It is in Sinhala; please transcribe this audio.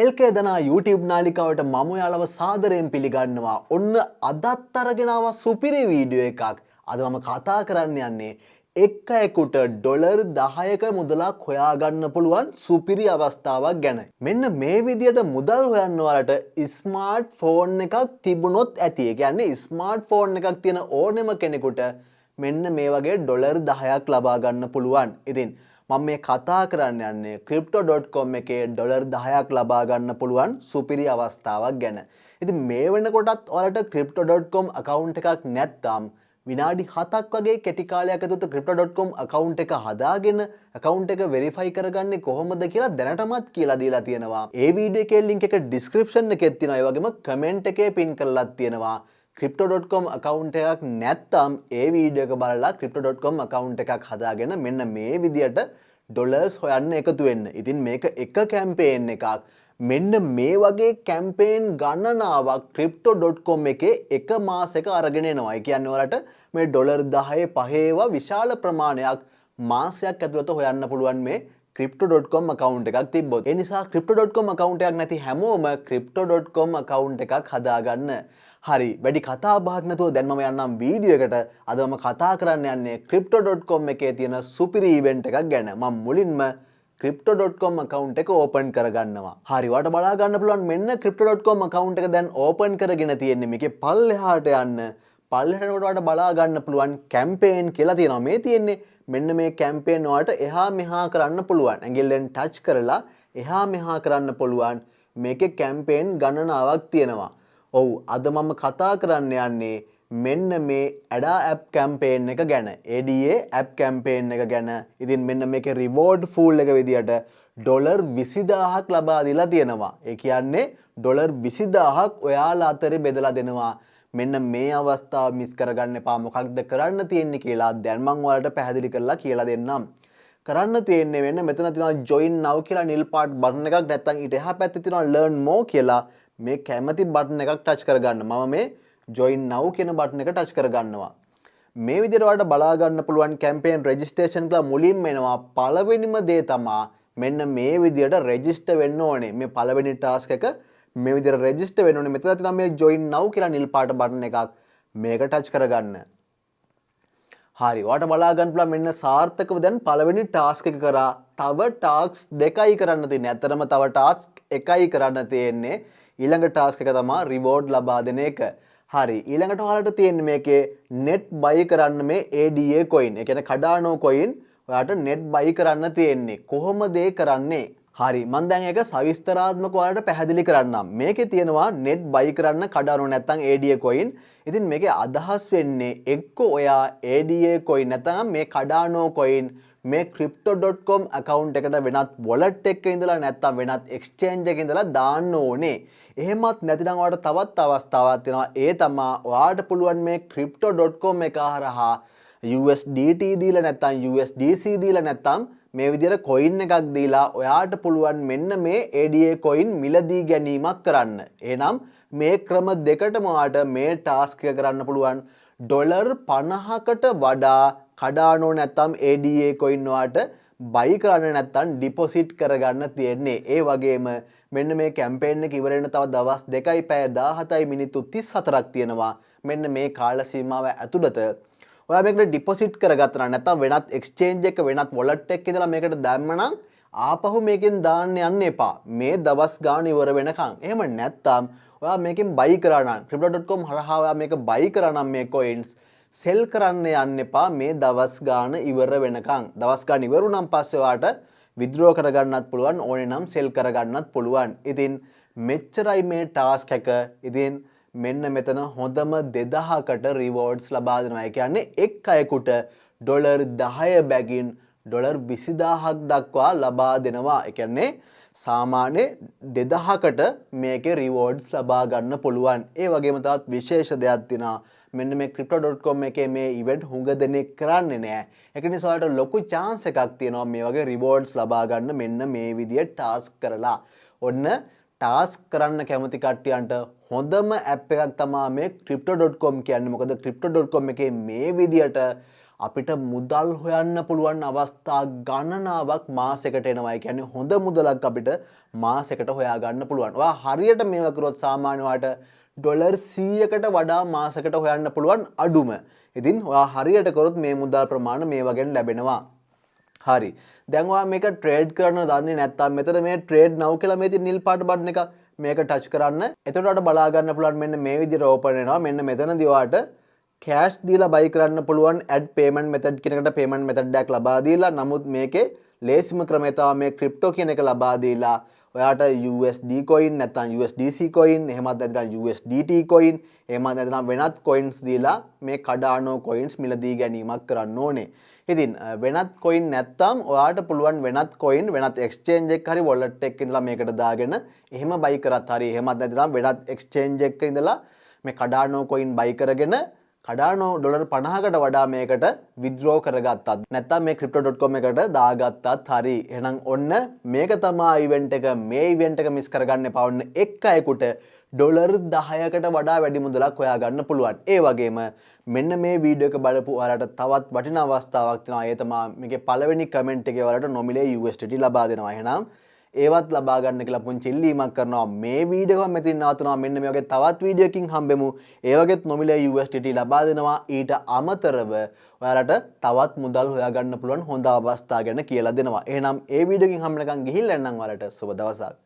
LK දනා YouTube නාලිකාවට මම ඔයාලව සාදරයෙන් පිළිගන්නවා. ඔන්න අදත් අරගෙන ආවා සුපිරි වීඩියෝ එකක්. අද මම කතා කරන්න යන්නේ එක් අයෙකුට ඩොලර් 10ක මුදලක් හොයාගන්න පුළුවන් සුපිරි අවස්ථාවක් ගැන. මෙන්න මේ විදියට මුදල් හොයන්න ඔයාලට ස්මාර්ට් ෆෝන් එකක් තිබුණොත් ඇති. ඒ කියන්නේ ස්මාර්ට් ෆෝන් එකක් තියෙන ඕනෙම කෙනෙකුට මෙන්න මේ වගේ ඩොලර් 10ක් ලබා ගන්න පුළුවන්. ඉතින් මම මේ කතා කරන්න යන්නේ crypto.com එකේ ඩොලර් 10ක් ලබා ගන්න පුළුවන් සුපිරි අවස්ථාවක් ගැන. ඉතින් මේ වෙනකොටත් ඔයාලට crypto.com account එකක් නැත්නම් විනාඩි 7ක් වගේ කෙටි කාලයක් ඇතුළත crypto.com account එක හදාගෙන account එක verify කරගන්නේ කොහොමද කියලා දැනටමත් කියලා දීලා තියෙනවා. ඒ වීඩියෝ එකේ link එක description එකේ තියෙනවා. ඒ වගේම comment එකේ pin කරලාත් තියෙනවා. crypto.com account එකක් නැත්නම් ඒ වීඩියෝ එක බලලා crypto.com account එකක් හදාගෙන මෙන්න මේ විදියට ඩොලර්ස් හොයන්න එකතු වෙන්න. ඉතින් මේක එක කැම්පේන් එකක්. මෙන්න මේ වගේ කැම්පේන් ගණනාවක් crypto.com එකේ එක මාසෙක අරගෙන එනවා. ඒ කියන්නේ ඔයාලට මේ ඩොලර් 10 පහේවා විශාල ප්‍රමාණයක් මාසයක් ඇතුළත හොයන්න පුළුවන් මේ crypto.com account එකක් තිබ්බොත්. ඒ නිසා crypto.com account එකක් නැති හැමෝම crypto.com account එකක් හදාගන්න. හරි වැඩි කතා බහක් නැතුව දැන් මම යන්නම් වීඩියෝ එකට. අද මම කතා කරන්න යන්නේ crypto.com එකේ තියෙන සුපිරි ඉවෙන්ට් එකක් ගැන. මම මුලින්ම crypto.com account එක ඕපන් කරගන්නවා. හරි ඔයාලට බලා ගන්න පුළුවන් මෙන්න crypto.com account එක දැන් ඕපන් කරගෙන තියෙන්නේ. මේකේ පල්ලෙහාට යන්න. පල්ලෙහාට යනකොට ඔයාලට බලා ගන්න පුළුවන් කැම්පේන් කියලා තියෙනවා. මේ තියෙන්නේ මෙන්න මේ කැම්පේන් ඔයාලට එහා මෙහා කරන්න පුළුවන්. ඇඟිල්ලෙන් ටච් කරලා එහා මෙහා කරන්න පුළුවන්. මේකේ කැම්පේන් ගණනාවක් තියෙනවා. ඔව් අද මම කතා කරන්න යන්නේ මෙන්න මේ ADA app campaign එක ගැන. ADA app campaign එක ගැන. ඉතින් මෙන්න මේකේ reward pool එක විදියට ඩොලර් 20000ක් ලබා දීලා තියෙනවා. ඒ කියන්නේ ඩොලර් 20000ක් ඔයාලා අතරේ බෙදලා දෙනවා. මෙන්න මේ අවස්ථාව මිස් කරගන්න එපා. මොකක්ද කරන්න තියෙන්නේ කියලා දැන් මම ඔයාලට පැහැදිලි කරලා කියලා දෙන්නම්. කරන්න තියෙන්නේ වෙන මෙතන තියෙනවා join now කියලා නිල් පාට බටන් එකක් නැත්නම් ඊට එහා පැත්තේ තියෙනවා learn more කියලා මේ කැමති බටන් එකක් ටච් කරගන්න. මම මේ join now කියන බටන් එක ටච් කරගන්නවා. මේ විදිහට ඔයාලට බලා ගන්න පුළුවන් campaign registration කියලා මුලින්ම එනවා. පළවෙනිම දේ තමයි මෙන්න මේ විදිහට register වෙන්න ඕනේ. මේ පළවෙනි task එක මේ විදිහට register වෙන්න ඕනේ. මෙතන තියෙනවා මේ join now කියලා නිල් පාට බටන් එකක්. මේක ටච් කරගන්න. හරි ඔයාලට බලා ගන්න පුළුවන් මෙන්න සාර්ථකව දැන් පළවෙනි ටාස්ක් එක කරා. තව ටාස්ක් දෙකයි කරන්න තියෙන්නේ. ඇත්තටම තව ටාස්ක් එකයි කරන්න තියෙන්නේ. ඊළඟ ටාස්ක් එක තමයි රිවෝඩ් ලබා දෙන එක. හරි ඊළඟට ඔයාලට තියෙන්නේ මේකේ net buy කරන්න මේ ADA coin. ඒ කියන්නේ Cardano coin ඔයාලට net buy කරන්න තියෙන්නේ. කොහොමද ඒ කරන්නේ? හරි මම දැන් ඒක සවිස්තරාත්මකව ඔයාලට පැහැදිලි කරන්නම්. මේකේ තියෙනවා net buy කරන්න Cardano නැත්නම් ADA coin. ඉතින් මේකේ අදහස් වෙන්නේ එක්ක ඔයා ADA coin නැත්නම් මේ Cardano coin මේ crypto.com account එකට වෙනත් wallet එකක ඉඳලා නැත්නම් වෙනත් exchange එකක ඉඳලා දාන්න ඕනේ. එහෙමත් නැතිනම් ඔයාලට තවත් අවස්ථාවක් තියෙනවා. ඒ තමයි ඔයාලට පුළුවන් මේ crypto.com එක හරහා USDT දීලා නැත්නම් USDC දීලා නැත්නම් මේ විදිහට coin එකක් දීලා ඔයාලට පුළුවන් මෙන්න මේ ADA coin මිලදී ගැනීමක් කරන්න. එහෙනම් මේ ක්‍රම දෙකටම ඔයාලට මේ task එක කරන්න පුළුවන්. ඩොලර් 50කට වඩා Cardano නැත්නම් ADA coin වලට buy කරන්න නැත්නම් deposit කරගන්න තියෙන්නේ. ඒ වගේම මෙන්න මේ කැම්පේන් එක ඉවර වෙන තව දවස් 2යි පැය 17යි මිනිත්තු 34ක් තියෙනවා. මෙන්න මේ කාල සීමාව ඇතුළත ඔයා මේකට deposit කරගත්තා නැත්නම් වෙනත් exchange එක වෙනත් wallet එකක ඉඳලා මේකට දැම්මනම් ආපහු මේකෙන් දාන්න යන්න එපා. මේ දවස් ගාන ඉවර වෙනකන්. එහෙම නැත්නම් ඔයා මේකෙන් buy කරා නම් crypto.com හරහා ඔයා මේක buy කරා නම් මේ coins sell කරන්න යන්න එපා මේ දවස් ගාන ඉවර වෙනකන්. දවස් ගාන ඉවර වුණාන් පස්සේ ඔයාට withdraw කරගන්නත් පුළුවන් ඕනේ නම් sell කරගන්නත් පුළුවන්. ඉතින් මෙච්චරයි මේ task එක. ඉතින් මෙන්න මෙතන හොඳම 2000කට rewards ලබා දෙනවා. ඒ කියන්නේ එක් අයෙකුට ඩොලර් 10 බැගින් ඩොලර් 20000ක් දක්වා ලබා දෙනවා. ඒ කියන්නේ සාමාන්‍ය 2000කට මේකේ rewards ලබා ගන්න පුළුවන්. ඒ වගේම තවත් විශේෂ දෙයක් තියෙනවා. මෙන්න මේ crypto.com එකේ මේ event හුඟ දෙනෙක් කරන්නේ නැහැ. ඒක නිසා ඔයාලට ලොකු chance එකක් තියෙනවා මේ වගේ rewards ලබා ගන්න මෙන්න මේ විදියට task කරලා. ඔන්න task කරන්න කැමති කට්ටියන්ට හොඳම app එකක් තමයි මේ crypto.com කියන්නේ. මොකද crypto.com එකේ මේ විදියට අපිට මුදල් හොයන්න පුළුවන් අවස්ථා ගණනාවක් මාසෙකට එනවා. ඒ කියන්නේ හොඳ මුදලක් අපිට මාසෙකට හොයා ගන්න පුළුවන්. ඔයා හරියට මේවා කරොත් සාමාන්‍ය වාට ඩොලර් 100කට වඩා මාසෙකට හොයන්න පුළුවන් අඩුම. ඉතින් ඔයා හරියට කරොත් මේ මුදල් ප්‍රමාණය මේ වගේ ලැබෙනවා. හරි. දැන් ඔයා මේක ට්‍රේඩ් කරන්න දන්නේ නැත්නම් මෙතන මේ ට්‍රේඩ් now කියලා මේ තියෙන නිල් පාට බටන් එක මේක ටච් කරන්න. එතකොට ඔයාලට බලා ගන්න පුළුවන් මෙන්න මේ විදිහට ඕපන් වෙනවා. මෙන්න මෙතනදී ඔයාලට කෑෂ් දීලා බයි කරන්න පුළුවන් ඇඩ් පේමන්ට් මෙතඩ් කියන එකට පේමන්ට් මෙතඩ් එකක් ලබා දීලා නමුත් මේකේ ලේසිම ක්‍රමය තමයි මේ ක්‍රිප්ටෝ කියන එක ලබා දීලා ඔයාට USD coin නැත්නම් USDC coin එහෙමත් නැත්නම් USDT coin එහෙමත් නැත්නම් වෙනත් coins දීලා මේ Cardano coins මිලදී ගැනීමක් කරන්න ඕනේ. ඉතින් වෙනත් coin නැත්නම් ඔයාට පුළුවන් වෙනත් coin වෙනත් exchange එකක හරි wallet එකක ඉඳලා මේකට දාගෙන එහෙම buy කරත් හරි එහෙමත් නැත්නම් වෙනත් exchange එකක ඉඳලා මේ Cardano coin buy කරගෙන Cardano ඩොලර් 50කට වඩා මේකට withdraw කරගත්තත් නැත්නම් මේ crypto.com එකට දාගත්තත් හරි. එහෙනම් ඔන්න මේක තමයි event එක. මේ event එක miss කරගන්න එපා. ඔන්න එක් අයෙකුට ඩොලර් 10කට වඩා වැඩි මුදලක් හොයා ගන්න පුළුවන්. ඒ වගේම මෙන්න මේ වීඩියෝ එක බලපු ඔයාලට තවත් වටිනා අවස්ථාවක් තියෙනවා. ඒ තමයි මේකේ පළවෙනි කමෙන්ට් එකේ ඔයාලට නොමිලේ USDT ලබා දෙනවා. එහෙනම් ඒවත් ලබා ගන්න කියලා පුංචි ඉල්ලීමක් කරනවා. මේ වීඩියෝ එක මෙතන නවතුනවා. මෙන්න මේ වගේ තවත් වීඩියෝ එකකින් හම්බෙමු. ඒ වගේත් නොමිලේ USDT ලබා දෙනවා. ඊට අමතරව ඔයාලට තවත් මුදල් හොයා ගන්න පුළුවන් හොඳ අවස්ථා ගැන කියලා දෙනවා. එහෙනම් ඒ වීඩියෝ එකකින් හම්බෙනකන් ගිහිල්ලා එන්නම් ඔයාලට සුබ දවසක්.